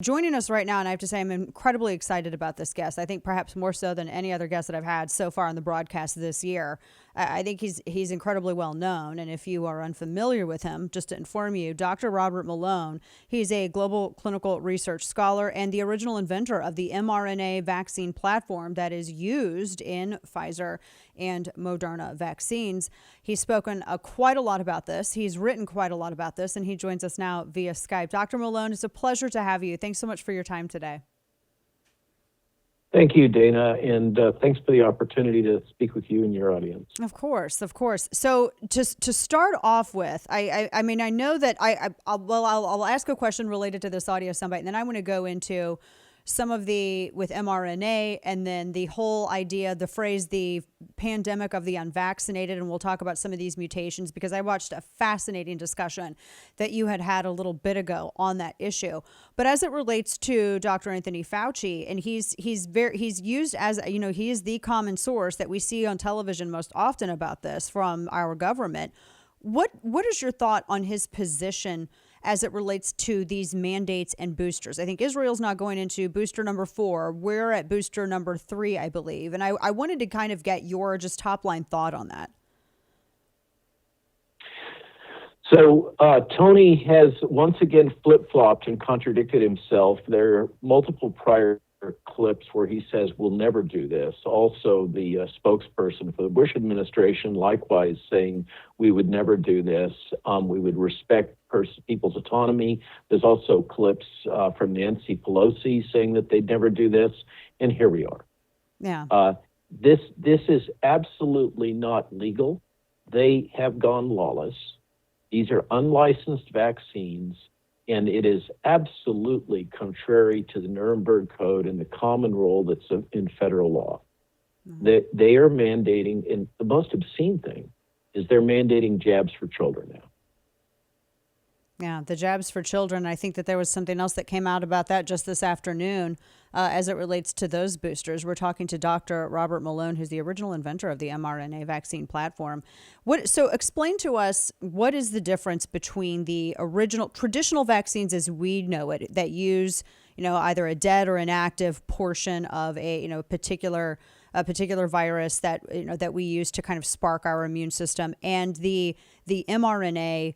Joining us right now, and I have to say I'm incredibly excited about this guest. I think perhaps more so than any other guest that I've had so far on the broadcast this year. I think he's incredibly well known, and if you are unfamiliar with him, just to inform you, Dr. Robert Malone, he's a global clinical research scholar and the original inventor of the mRNA vaccine platform that is used in Pfizer and Moderna vaccines. He's spoken quite a lot about this. He's written quite a lot about this, and he joins us now via Skype. Dr. Malone, it's a pleasure to have you. Thanks so much for your time today. Thank you, Dana, and thanks for the opportunity to speak with you and your audience. Of course, of course. So just to start off with, I mean, I know that I'll ask a question related to this audio soundbite, and then I want to go into some of the with mRNA, and then the whole idea, the phrase, the pandemic of the unvaccinated, and we'll talk about some of these mutations, because I watched a fascinating discussion that you had a little bit ago on that issue. But as it relates to Dr. Anthony Fauci, and he's used as, you know, he is the common source that we see on television most often about this from our government. What is your thought on his position as it relates to these mandates and boosters? I think Israel's not going into booster number 4. We're at booster number 3, I believe. And I wanted to kind of get your just top line thought on that. So Tony has once again flip-flopped and contradicted himself. There are multiple prior clips where he says we'll never do this. Also, the spokesperson for the Bush administration likewise saying we would never do this. We would respect people's autonomy. There's also clips from Nancy Pelosi saying that they'd never do this. And here we are. Yeah. This is absolutely not legal. They have gone lawless. These are unlicensed vaccines. And it is absolutely contrary to the Nuremberg Code and the common rule that's in federal law. Mm-hmm. They are mandating, and the most obscene thing is they're mandating jabs for children now. Yeah, the jabs for children. I think that there was something else that came out about that just this afternoon as it relates to those boosters. We're talking to Dr. Robert Malone, who's the original inventor of the mRNA vaccine platform. So explain to us, what is the difference between the original traditional vaccines as we know it, that use, you know, either a dead or inactive portion of a, you know, particular virus that, you know, that we use to kind of spark our immune system, and the mRNA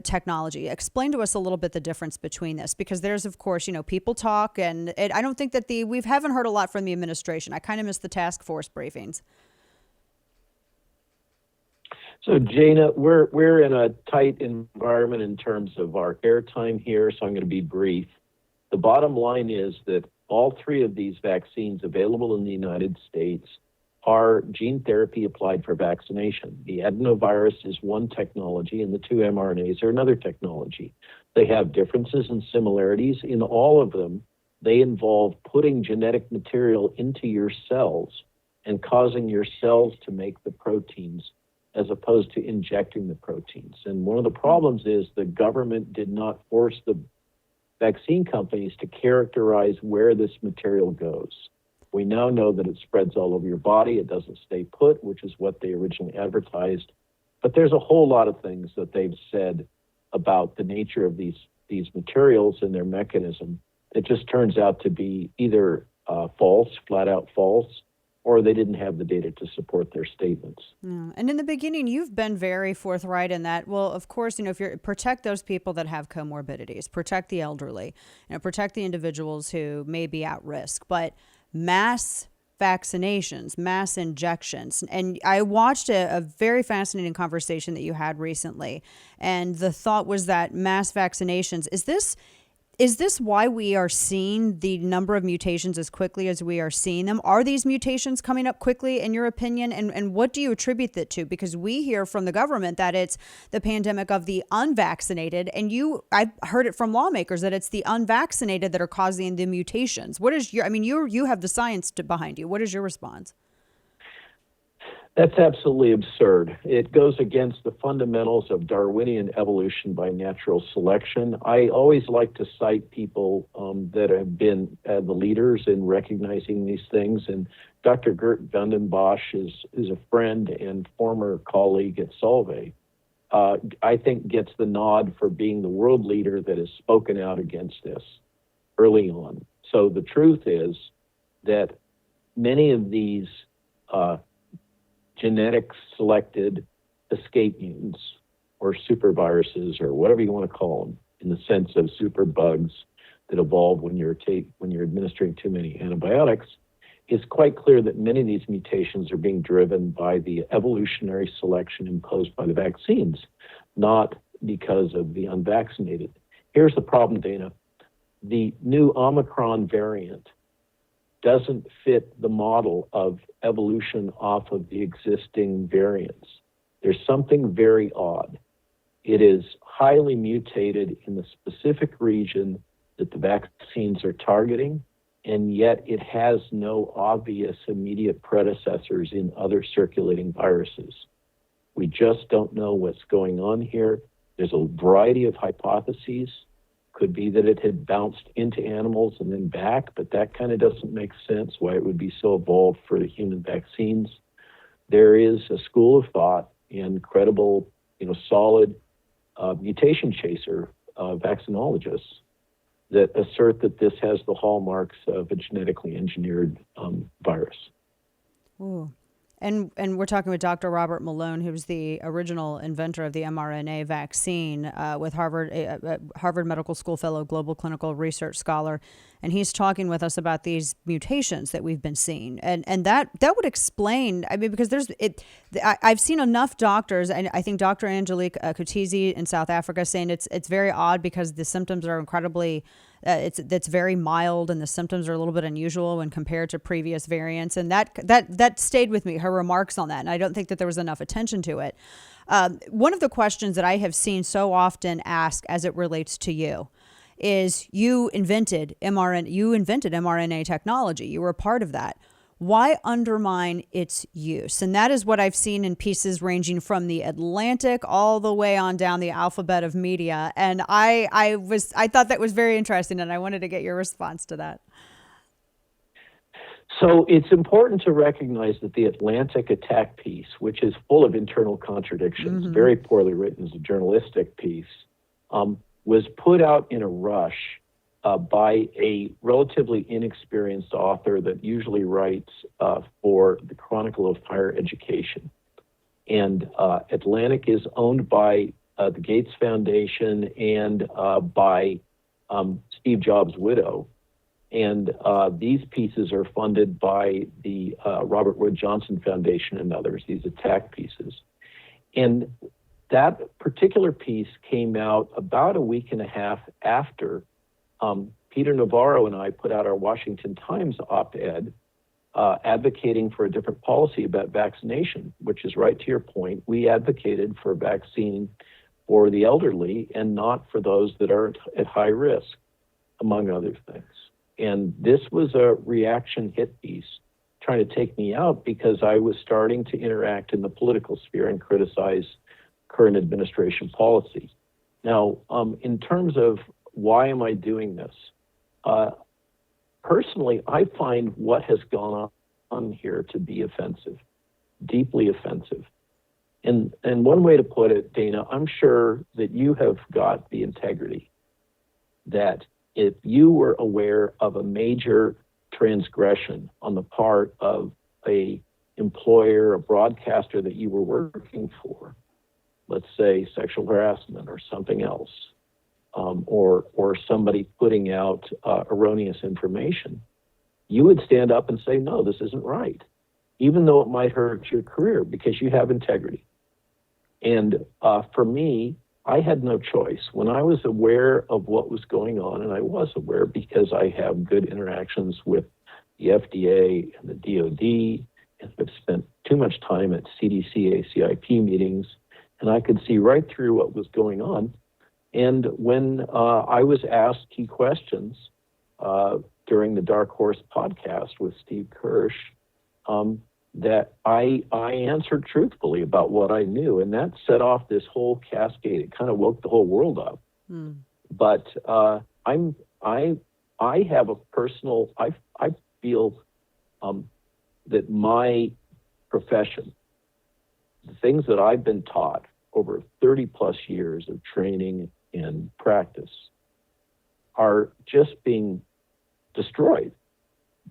technology. Explain to us a little bit the difference between this, because there's, of course, you know, people talk, and I don't think that we haven't heard a lot from the administration. I kind of missed the task force briefings. So, Jana, we're in a tight environment in terms of our airtime here, so I'm going to be brief. The bottom line is that all 3 of these vaccines available in the United States are gene therapy applied for vaccination. The adenovirus is one technology, and the 2 mRNAs are another technology. They have differences and similarities. In all of them, they involve putting genetic material into your cells and causing your cells to make the proteins, as opposed to injecting the proteins. And one of the problems is the government did not force the vaccine companies to characterize where this material goes. We now know that it spreads all over your body. It doesn't stay put, which is what they originally advertised. But there's a whole lot of things that they've said about the nature of these materials and their mechanism. It just turns out to be either false, flat out false, or they didn't have the data to support their statements. Yeah. And in the beginning, you've been very forthright in that. Well, of course, you know, if you're protect those people that have comorbidities, protect the elderly, you know, protect the individuals who may be at risk, but mass vaccinations, mass injections. And I watched a very fascinating conversation that you had recently. And the thought was that mass vaccinations, is this why we are seeing the number of mutations as quickly as we are seeing them? Are these mutations coming up quickly, in your opinion? And what do you attribute that to? Because we hear from the government that it's the pandemic of the unvaccinated. And I've heard it from lawmakers that it's the unvaccinated that are causing the mutations. What is you have the science behind you. What is your response? That's absolutely absurd. It goes against the fundamentals of Darwinian evolution by natural selection. I always like to cite people that have been the leaders in recognizing these things. And Dr. Gert Vandenbosch is a friend and former colleague at Solvay. I think gets the nod for being the world leader that has spoken out against this. early on. So the truth is that many of these genetic selected escape mutants or superviruses or whatever you want to call them, in the sense of super bugs that evolve when you're administering too many antibiotics, it's quite clear that many of these mutations are being driven by the evolutionary selection imposed by the vaccines, not because of the unvaccinated. Here's the problem, Dana. The new Omicron variant doesn't fit the model of evolution off of the existing variants. There's something very odd. It is highly mutated in the specific region that the vaccines are targeting, and yet it has no obvious immediate predecessors in other circulating viruses. We just don't know what's going on here. There's a variety of hypotheses. Could be that it had bounced into animals and then back, but that kind of doesn't make sense why it would be so evolved for the human vaccines. There is a school of thought and credible, solid mutation chaser vaccinologists that assert that this has the hallmarks of a genetically engineered virus. Ooh. And we're talking with Dr. Robert Malone, who was the original inventor of the mRNA vaccine with Harvard Medical School fellow, global clinical research scholar. And he's talking with us about these mutations that we've been seeing. And that would explain, because I've seen enough doctors, and I think Dr. Angelique Kutizi in South Africa saying it's very odd because the symptoms are incredibly it's very mild and the symptoms are a little bit unusual when compared to previous variants. And that stayed with me, her remarks on that. And I don't think that there was enough attention to it. One of the questions that I have seen so often asked as it relates to you is you invented mRNA technology. You were a part of that. Why undermine its use? And that is what I've seen in pieces ranging from the Atlantic all the way on down the alphabet of media. And I thought that was very interesting, and I wanted to get your response to that. So it's important to recognize that the Atlantic attack piece, which is full of internal contradictions, very poorly written as a journalistic piece, was put out in a rush by a relatively inexperienced author that usually writes for the Chronicle of Higher Education. And Atlantic is owned by the Gates Foundation and by Steve Jobs' widow. And these pieces are funded by the Robert Wood Johnson Foundation and others, these attack pieces. And that particular piece came out about a week and a half after Peter Navarro and I put out our Washington Times op-ed advocating for a different policy about vaccination, which is right to your point. We advocated for a vaccine for the elderly and not for those that are at high risk, among other things. And this was a reaction hit piece trying to take me out because I was starting to interact in the political sphere and criticize current administration policy. Now, in terms of why am I doing this? Personally, I find what has gone on here to be offensive, deeply offensive. And one way to put it, Dana, I'm sure that you have got the integrity that if you were aware of a major transgression on the part of a employer, a broadcaster that you were working for, let's say sexual harassment or something else, or somebody putting out erroneous information, you would stand up and say, no, this isn't right, even though it might hurt your career because you have integrity. And for me, I had no choice. When I was aware of what was going on, and I was aware because I have good interactions with the FDA and the DOD, and I've spent too much time at CDC, ACIP meetings, and I could see right through what was going on. And when I was asked key questions during the Dark Horse podcast with Steve Kirsch, that I answered truthfully about what I knew, and that set off this whole cascade. It kind of woke the whole world up. But I have a personal. I feel that my profession, the things that I've been taught over 30 plus years of training and practice, are just being destroyed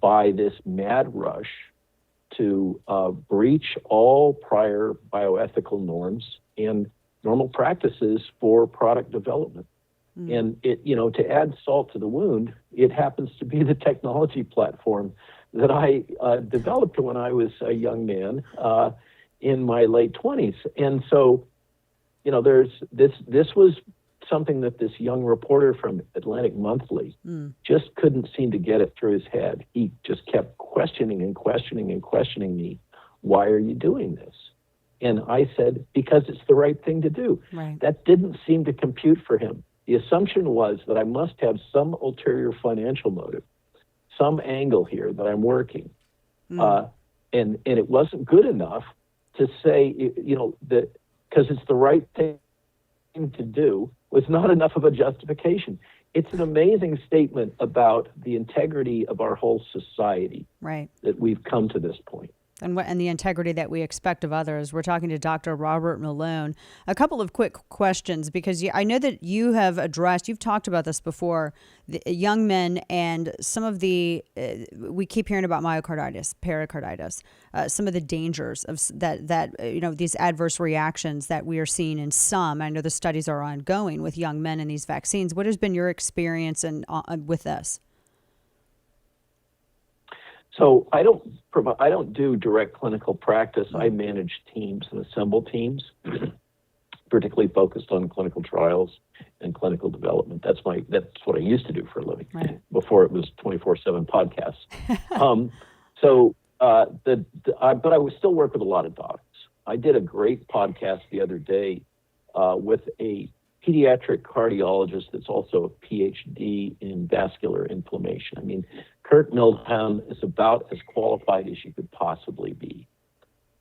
by this mad rush to breach all prior bioethical norms and normal practices for product development. And it, to add salt to the wound, it happens to be the technology platform that I developed when I was a young man in my late 20s. And so, there's this was something that this young reporter from Atlantic Monthly just couldn't seem to get it through his head. He just kept questioning and questioning and questioning me. Why are you doing this? And I said, because it's the right thing to do. Right. That didn't seem to compute for him. The assumption was that I must have some ulterior financial motive, some angle here that I'm working. And it wasn't good enough to say, that because it's the right thing to do was not enough of a justification. It's an amazing statement about the integrity of our whole society, right, that we've come to this point. And the integrity that we expect of others. We're talking to Dr. Robert Malone. A couple of quick questions, because I know that you've talked about this before, the young men and some of the, we keep hearing about myocarditis, pericarditis, some of the dangers of these adverse reactions that we are seeing in some. I know the studies are ongoing with young men and these vaccines. What has been your experience with this? So I don't do direct clinical practice. I manage teams and assemble teams, particularly focused on clinical trials and clinical development. That's what I used to do for a living, right, before it was 24/7 podcasts. But I would still work with a lot of docs. I did a great podcast the other day with a pediatric cardiologist that's also a PhD in vascular inflammation. I mean, Kurt Miltown is about as qualified as you could possibly be.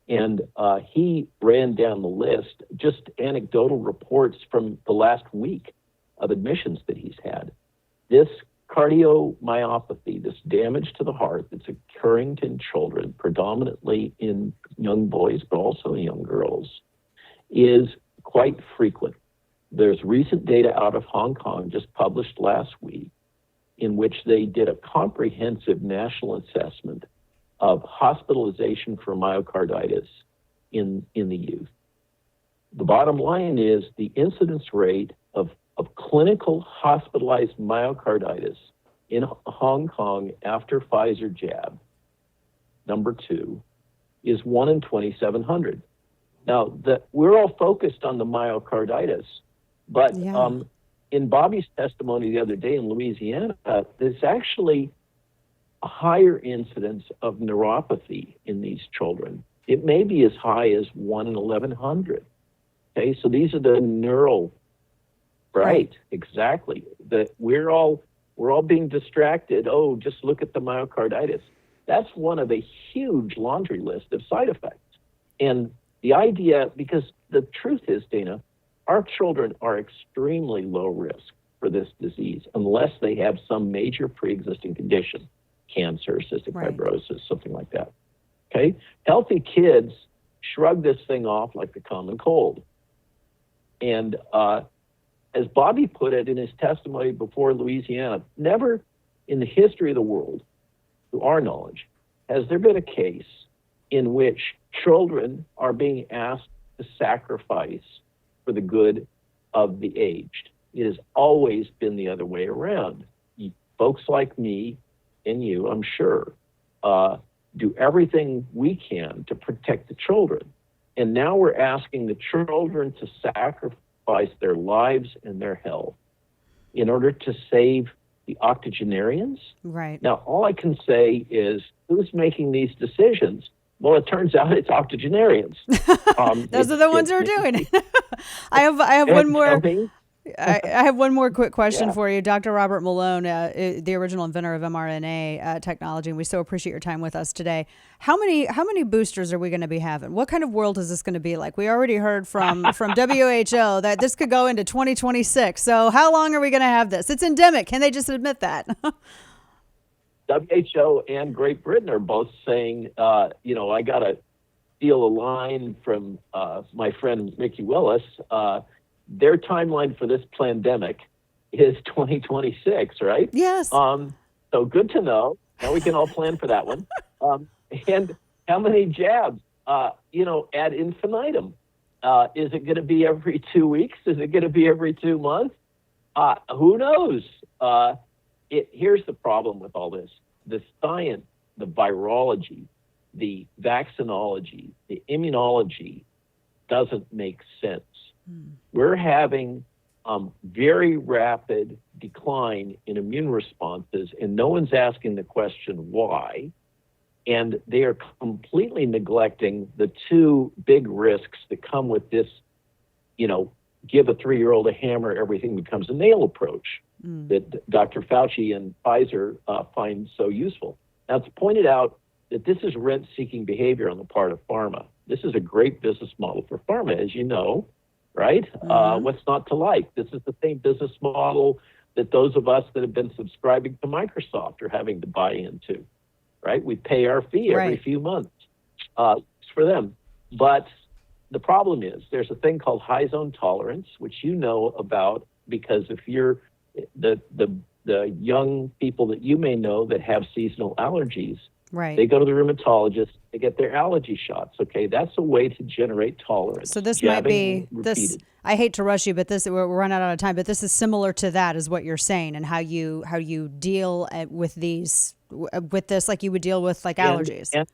And he ran down the list, just anecdotal reports from the last week of admissions that he's had. This cardiomyopathy, this damage to the heart that's occurring in children, predominantly in young boys, but also in young girls, is quite frequent. There's recent data out of Hong Kong just published last week in which they did a comprehensive national assessment of hospitalization for myocarditis in the youth. The bottom line is the incidence rate of clinical hospitalized myocarditis in Hong Kong after Pfizer jab, number 2, is 1 in 2,700. Now, we're all focused on the myocarditis, but in Bobby's testimony the other day in Louisiana, there's actually a higher incidence of neuropathy in these children. It may be as high as 1 in 1,100. Okay, so these are the neural, right? Exactly. That we're all being distracted. Oh, just look at the myocarditis. That's one of a huge laundry list of side effects. And the idea, because the truth is, Dana, our children are extremely low risk for this disease unless they have some major pre-existing condition, cancer, cystic fibrosis, something like that. Okay? Healthy kids shrug this thing off like the common cold. And as Bobby put it in his testimony before Louisiana, never in the history of the world, to our knowledge, has there been a case in which children are being asked to sacrifice for the good of the aged. It has always been the other way around. Folks like me and you, I'm sure, do everything we can to protect the children. And now we're asking the children to sacrifice their lives and their health in order to save the octogenarians. Right. Now, all I can say is, who's making these decisions? Well, it turns out it's octogenarians. Those are the ones who are doing it. I have one more. I have one more quick question for you, Dr. Robert Malone, the original inventor of mRNA technology, and we so appreciate your time with us today. How many boosters are we going to be having? What kind of world is this going to be like? We already heard from WHO that this could go into 2026. So how long are we going to have this? It's endemic. Can they just admit that? WHO and Great Britain are both saying, I got to steal a line from my friend Mickey Willis. Their timeline for this pandemic is 2026, right? Yes. So good to know. Now we can all plan for that one. And how many jabs? Ad infinitum. Is it going to be every 2 weeks? Is it going to be every 2 months? Who knows? Here's the problem with all this. The science, the virology, the vaccinology, the immunology doesn't make sense. We're having very rapid decline in immune responses, and no one's asking the question why. And they are completely neglecting the two big risks that come with this, give a 3-year-old a hammer, everything becomes a nail approach that Dr. Fauci and Pfizer find so useful. Now, it's pointed out that this is rent-seeking behavior on the part of pharma. This is a great business model for pharma, as you know, right? What's not to like? This is the same business model that those of us that have been subscribing to Microsoft are having to buy into, right? We pay our fee every few months for them. But the problem is there's a thing called high zone tolerance, which you know about, because if you're the young people that you may know that have seasonal allergies, they go to the rheumatologist, they get their allergy shots. Okay, that's a way to generate tolerance. So this might be this. I hate to rush you, but we're running out of time. But this is similar to that, is what you're saying, and how you deal with this, like you would deal with like allergies. And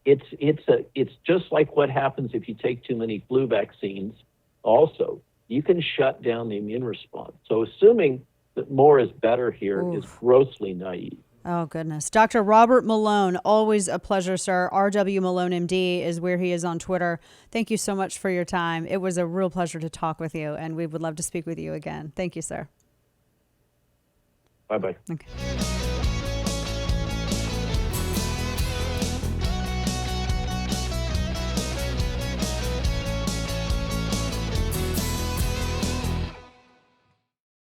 it's just like what happens if you take too many flu vaccines. Also, you can shut down the immune response. So assuming that more is better here is grossly naive. Oh, goodness. Dr. Robert Malone, always a pleasure, sir. RW Malone MD is where he is on Twitter. Thank you so much for your time. It was a real pleasure to talk with you, and we would love to speak with you again. Thank you, sir. Bye-bye. Okay.